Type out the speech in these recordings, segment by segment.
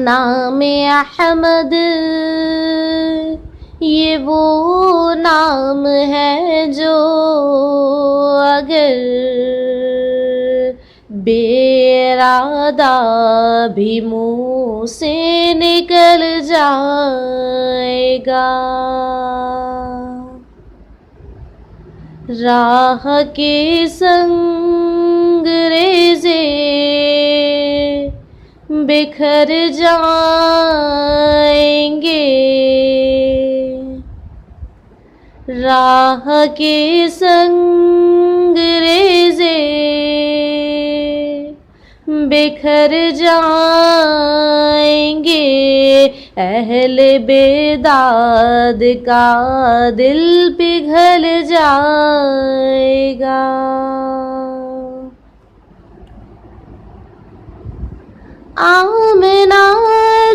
نام احمد یہ وہ نام ہے جو اگر بے ارادہ بھی منہ سے نکل جائے گا، راہ کے سنگ ریزے بکھر جائیں گے، راہ کے سنگ ریزے بکھر جائیں گے، اہل بیداد کا دل پگھل جائے گا۔ آمنہ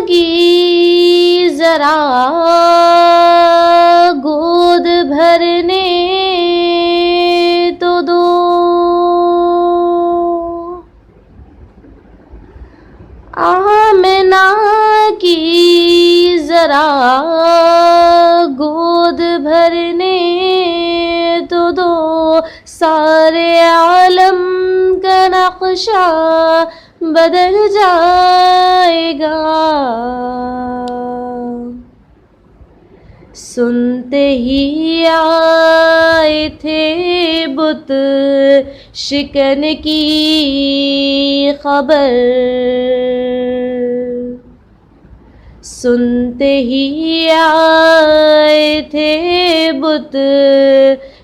کی ذرا گود بھرنے تو دو، آمنہ کی ذرا گود بھرنے تو دو، سارے عالم کا نقشہ بدل جائے گا۔ سنتے ہی آئے تھے بت شکن کی خبر، سنتے ہی آئے تھے بت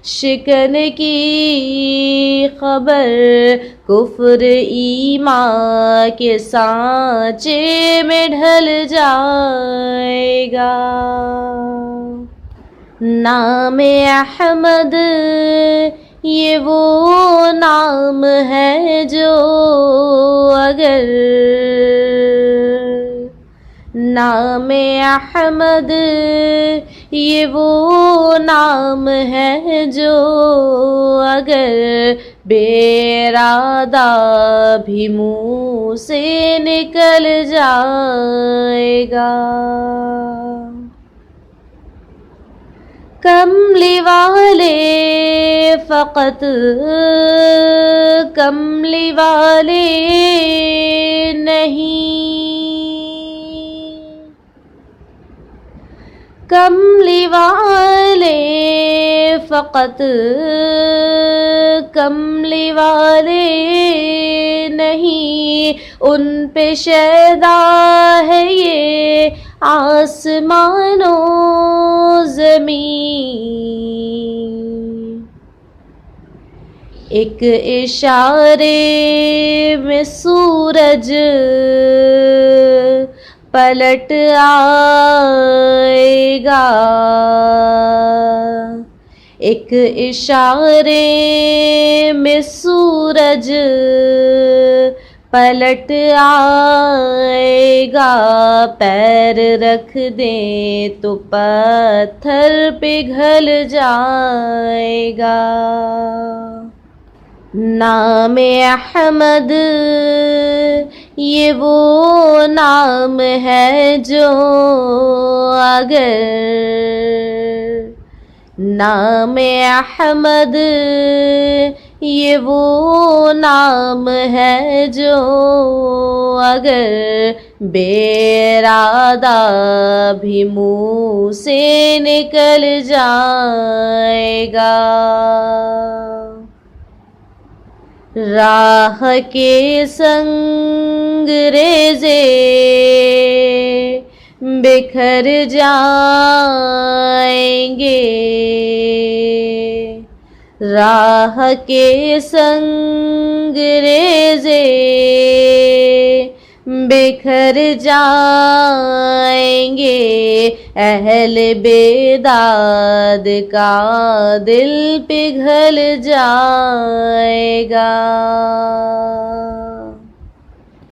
شکن کی خبر، کفر ایمان کے سانچے میں ڈھل جائے گا۔ نام احمد یہ وہ نام ہے جو اگر نام احمد یہ وہ نام ہے جو اگر بے ارادہ بھی منہ سے نکل جائے گا۔ کملی والے فقط کملی والے نہیں، کملی والے فقط کملی والے نہیں، ان پہ شیدا ہے یہ آسمان و زمین، ایک اشارے میں سورج پلٹ آئے گا، ایک اشارے میں سورج پلٹ آئے گا، پیر رکھ دیں تو پتھر پگھل جائے گا۔ نام احمد یہ وہ نام ہے جو اگر نام احمد یہ وہ نام ہے جو اگر بے ارادہ بھی منہ سے نکل جائے گا، راہ کے سنگ ریزے بکھر جائیں گے، راہ کے سنگ ریزے بکھر جائیں گے، اہل بیداد کا دل پگھل جائے گا۔